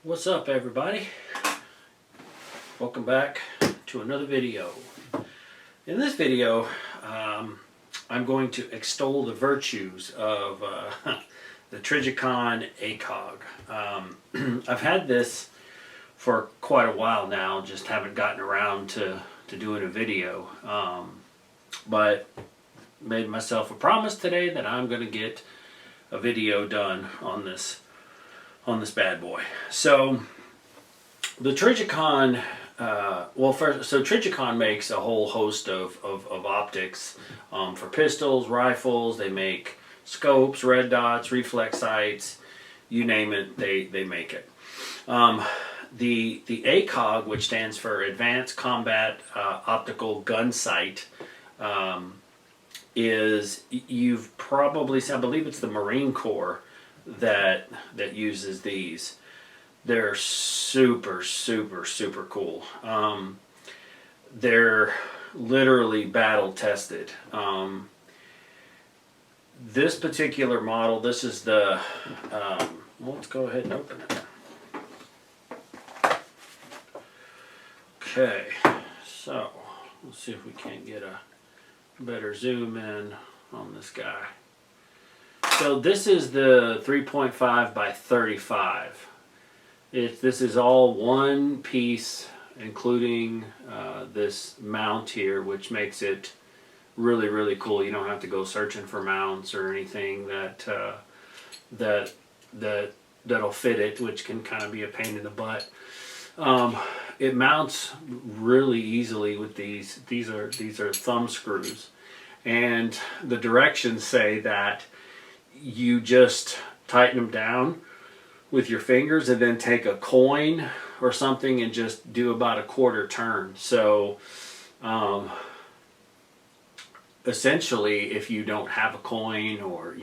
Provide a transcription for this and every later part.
What's up, everybody? Welcome back to another video. In this video, I'm going to extol the virtues of the Trijicon ACOG. I've had this for quite a while now, just haven't gotten around to doing a video. But made myself a promise today that I'm going to get a video done on this bad boy. So the Trijicon, Trijicon makes a whole host of optics for pistols, rifles. They make scopes, red dots, reflex sights, you name it, they make it. The ACOG, which stands for Advanced Combat Optical Gun Sight, you've probably seen, I believe it's the Marine Corps that uses these. They're super cool. They're literally battle tested. This particular model, this is the let's go ahead and open it. Okay, so let's see if we can't get a better zoom in on this guy. So this is the 3.5 by 35. This is all one piece, including this mount here, which makes it really cool. You don't have to go searching for mounts or anything that'll fit it, which can kind of be a pain in the butt. It mounts really easily with these. These are thumb screws, and the directions say that you just tighten them down with your fingers and then take a coin or something and just do about a quarter turn. So essentially, if you don't have a coin, or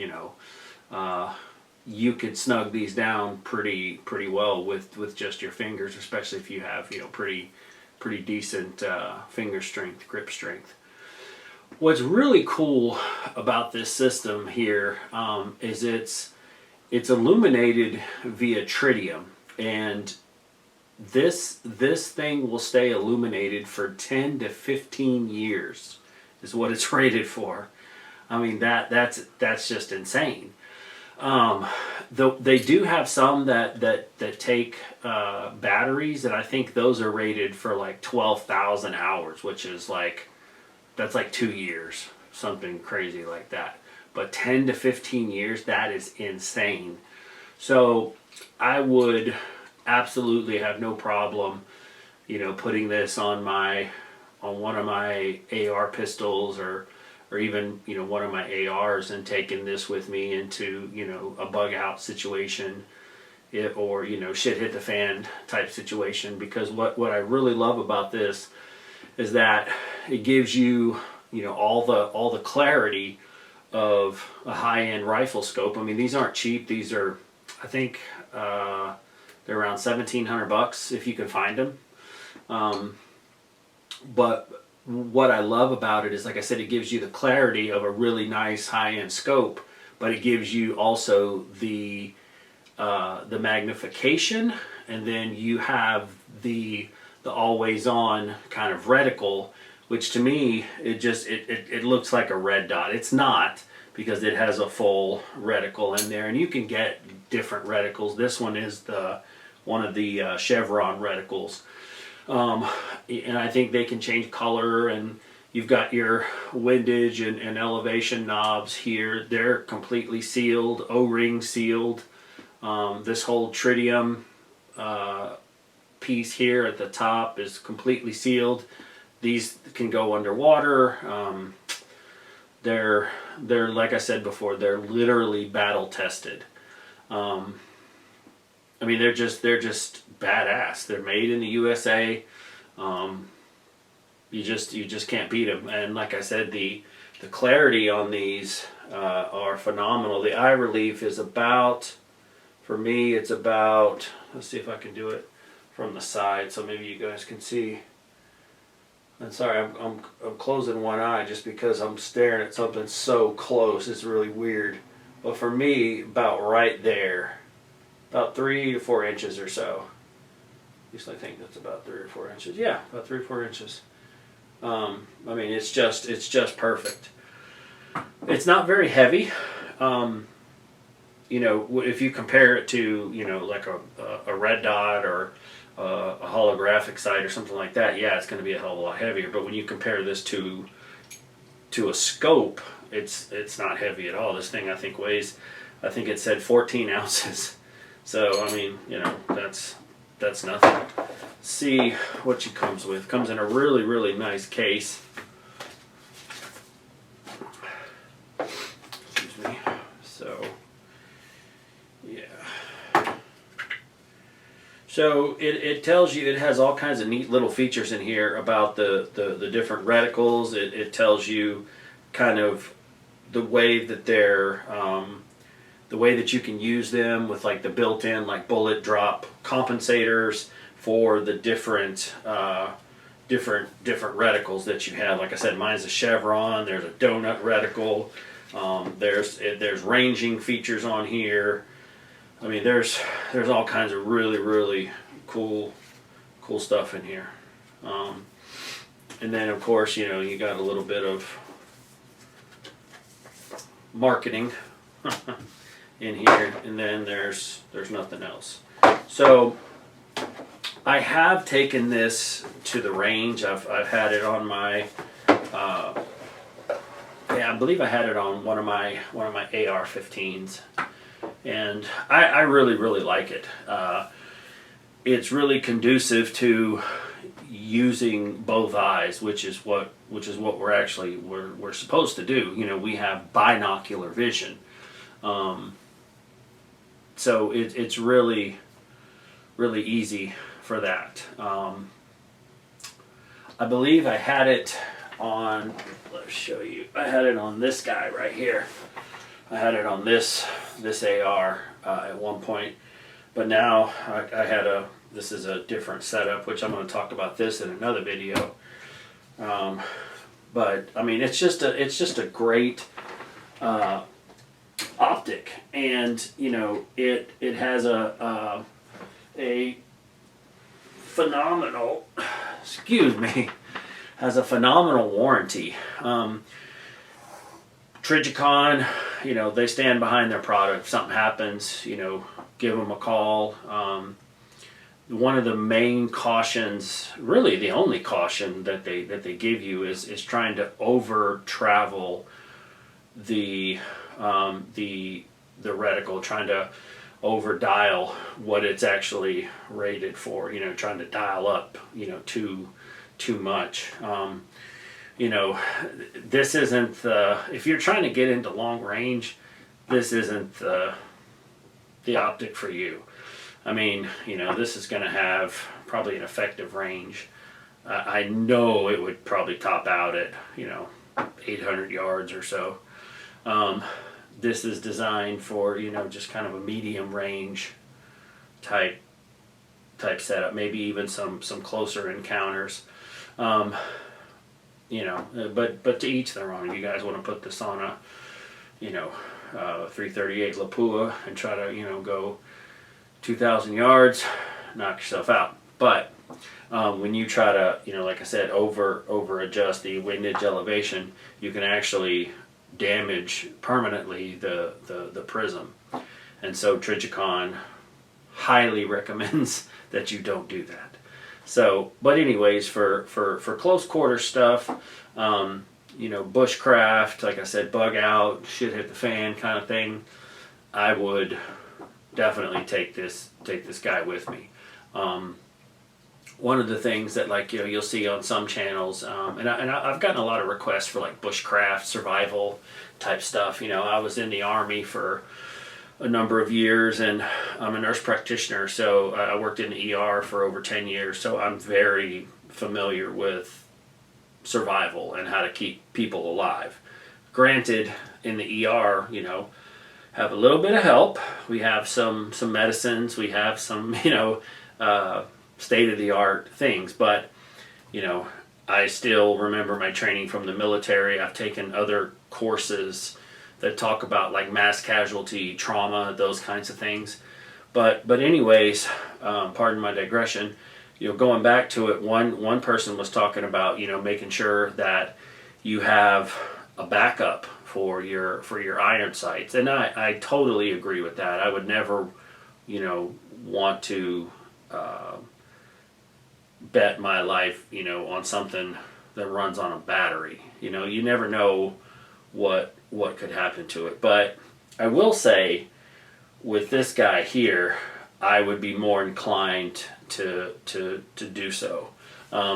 you could snug these down pretty well with just your fingers, especially if you have pretty decent finger strength, grip strength. What's really cool about this system here is it's illuminated via tritium, and this thing will stay illuminated for 10 to 15 years is what it's rated for. I mean, that's just insane. They do have some that take batteries, and I think those are rated for like 12,000 hours, which is that's like 2 years, something crazy like that. But 10 to 15 years, that is insane. So I would absolutely have no problem, putting this on one of my AR pistols, or even one of my ARs, and taking this with me into a bug out situation, or shit hit the fan type situation. Because what I really love about this is that it gives you all the clarity of a high-end rifle scope. I mean, these aren't cheap. These are, I think, they're around $1,700 if you can find them. But what I love about it is, like I said, it gives you the clarity of a really nice high-end scope, but it gives you also the magnification, and then you have the always-on kind of reticle, which to me, it looks like a red dot. It's not, because it has a full reticle in there, and you can get different reticles. This one is one of the chevron reticles, and I think they can change color, and you've got your windage and elevation knobs here. They're completely sealed, O-ring sealed. This whole tritium piece here at the top is completely sealed. These can go underwater. They're like I said before, they're literally battle tested. I mean, they're just badass. They're made in the USA. You just can't beat them. And like I said, the clarity on these are phenomenal. The eye relief is about, for me, it's about, let's see if I can do it from the side so maybe you guys can see. And sorry, I'm closing one eye just because I'm staring at something so close. It's really weird. But for me, about right there about 3 to 4 inches or so. At least I think that's about 3 or 4 inches. Yeah, about 3 or 4 inches. I mean, it's just perfect. It's not very heavy. You know, if you compare it to, you know, like a red dot or a holographic sight or something like that, yeah, it's going to be a hell of a lot heavier. But when you compare this to a scope, it's not heavy at all. This thing I think weighs, I think it said 14 ounces. So I mean, you know, that's nothing. See what she comes with. Comes in a really nice case. Excuse me. So yeah. So it tells you, it has all kinds of neat little features in here about the different reticles. It tells you kind of the way that they're the way that you can use them with like the built-in like bullet drop compensators for the different reticles that you have. Like I said, mine's a chevron. There's a donut reticle. There's ranging features on here. I mean, there's all kinds of really cool stuff in here. And then of course, you know, you got a little bit of marketing in here, and then there's nothing else. So I have taken this to the range. I've had it on my yeah, I believe I had it on one of my AR-15s, and I really like it. It's really conducive to using both eyes, which is what we're actually we're supposed to do. You know, we have binocular vision. So it's really easy for that. I believe I had it on, let's show you, I had it on this guy right here. I had it on this AR at one point, but now I had this is a different setup, which I'm going to talk about this in another video. But I mean, it's just a great optic, and you know, it has a phenomenal, excuse me, has a phenomenal warranty. Trijicon, you know, they stand behind their product. If something happens, you know, give them a call. One of the main cautions, really the only caution that they give you is trying to over travel the reticle, trying to over dial what it's actually rated for. You know, trying to dial up, you know, too much. You know, this isn't if you're trying to get into long range, this isn't the optic for you. I mean, you know, this is going to have probably an effective range. I know it would probably top out at, you know, 800 yards or so. This is designed for, you know, just kind of a medium range type setup, maybe even some closer encounters. You know, but to each their own. If you guys want to put this on a, you know, 338 Lapua and try to, you know, go 2,000 yards, knock yourself out. But when you try to, you know, like I said, over adjust the windage elevation, you can actually damage permanently the prism. And so Trijicon highly recommends that you don't do that. So, but anyways, for close quarter stuff, you know, bushcraft, like I said, bug out, shit hit the fan kind of thing, I would definitely take this guy with me. One of the things that, like, you know, you'll see on some channels, and I've gotten a lot of requests for like bushcraft, survival type stuff. You know, I was in the Army for a number of years, and I'm a nurse practitioner, so I worked in the ER for over 10 years, so I'm very familiar with survival and how to keep people alive. Granted, in the ER, you know, have a little bit of help. We have some medicines, we have some, you know, state-of-the-art things, but, you know, I still remember my training from the military. I've taken other courses that talk about like mass casualty, trauma, those kinds of things. But anyways, pardon my digression. Going back to it, one person was talking about making sure that you have a backup for your iron sights, and I totally agree with that. I would never want to bet my life on something that runs on a battery. You never know what could happen to it. But I will say, with this guy here, I would be more inclined to do so,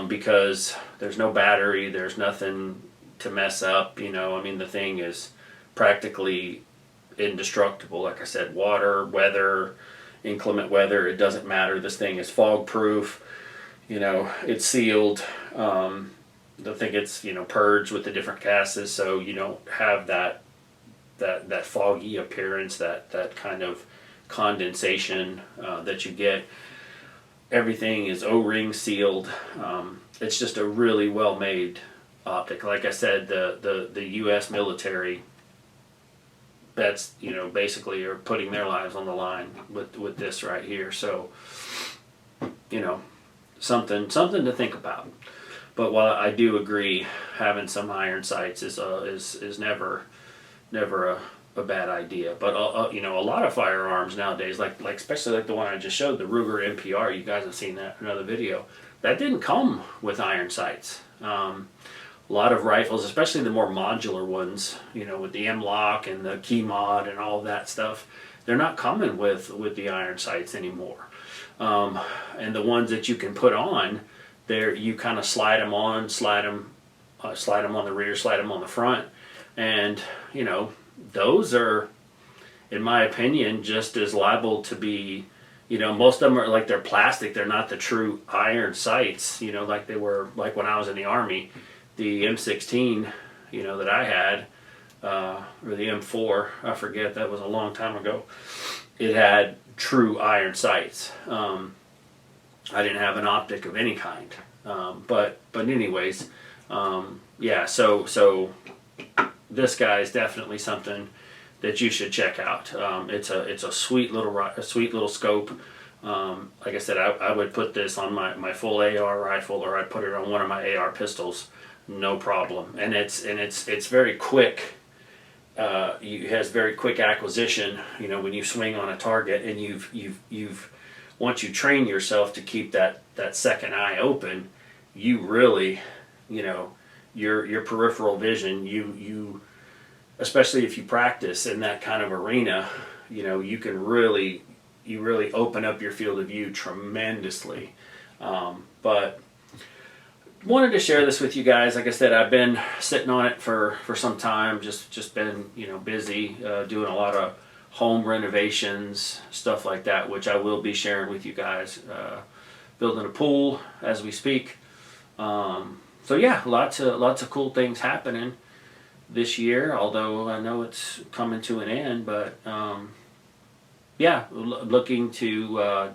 because there's no battery, there's nothing to mess up. The thing is practically indestructible. Like I said, water, weather, inclement weather, it doesn't matter. This thing is fog proof. It's sealed. The thing gets purged with the different gases, so you don't have that foggy appearance, that kind of condensation that you get. Everything is O-ring sealed. It's just a really well made optic. Like I said, the U.S. military bets basically are putting their lives on the line with this right here. So something to think about. But while I do agree, having some iron sights is never a bad idea. But a lot of firearms nowadays, like especially like the one I just showed, the Ruger NPR. You guys have seen that in another video. That didn't come with iron sights. A lot of rifles, especially the more modular ones, with the M-Lock and the key mod and all of that stuff, they're not coming with the iron sights anymore. And the ones that you can put on, you kind of slide them on, slide them on the rear, slide them on the front, and those are, in my opinion, just as liable to be. Most of them are like, they're plastic. They're not the true iron sights. Like they were like when I was in the Army. The M16, that I had, or the M4, I forget, that was a long time ago. It had true iron sights. I didn't have an optic of any kind. But anyways, yeah. So this guy is definitely something that you should check out. It's a sweet little scope. Like I said, I would put this on my full AR rifle, or I'd put it on one of my AR pistols. No problem, and it's very quick. It has very quick acquisition. When you swing on a target, and you've once you train yourself to keep that second eye open, you really, your peripheral vision, you especially if you practice in that kind of arena, you can really open up your field of view tremendously. But wanted to share this with you guys. Like I said, I've been sitting on it for some time, just been busy doing a lot of home renovations, stuff like that, which I will be sharing with you guys. Building a pool as we speak. So yeah, lots of cool things happening this year, although I know it's coming to an end. But yeah, looking to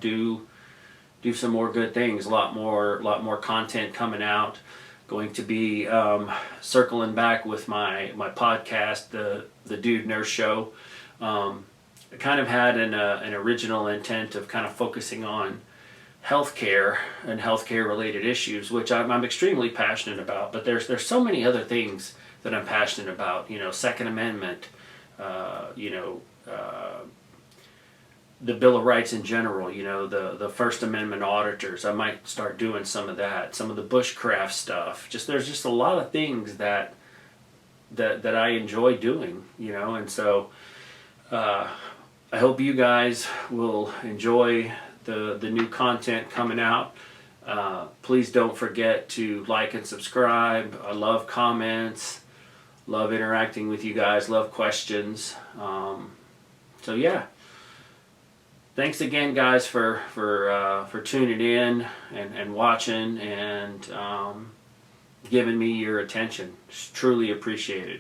do some more good things. A lot more content coming out. Going to be circling back with my podcast, the Dude Nurse Show. I kind of had an original intent of kind of focusing on healthcare and healthcare related issues, which I'm extremely passionate about. But there's so many other things that I'm passionate about. Second Amendment. The Bill of Rights in general, the First Amendment auditors. I might start doing some of that, some of the bushcraft stuff. There's just a lot of things that I enjoy doing, and so I hope you guys will enjoy the new content coming out. Please don't forget to like and subscribe. I love comments, love interacting with you guys, love questions. So yeah. Thanks again, guys, for tuning in and watching and giving me your attention. It's truly appreciated.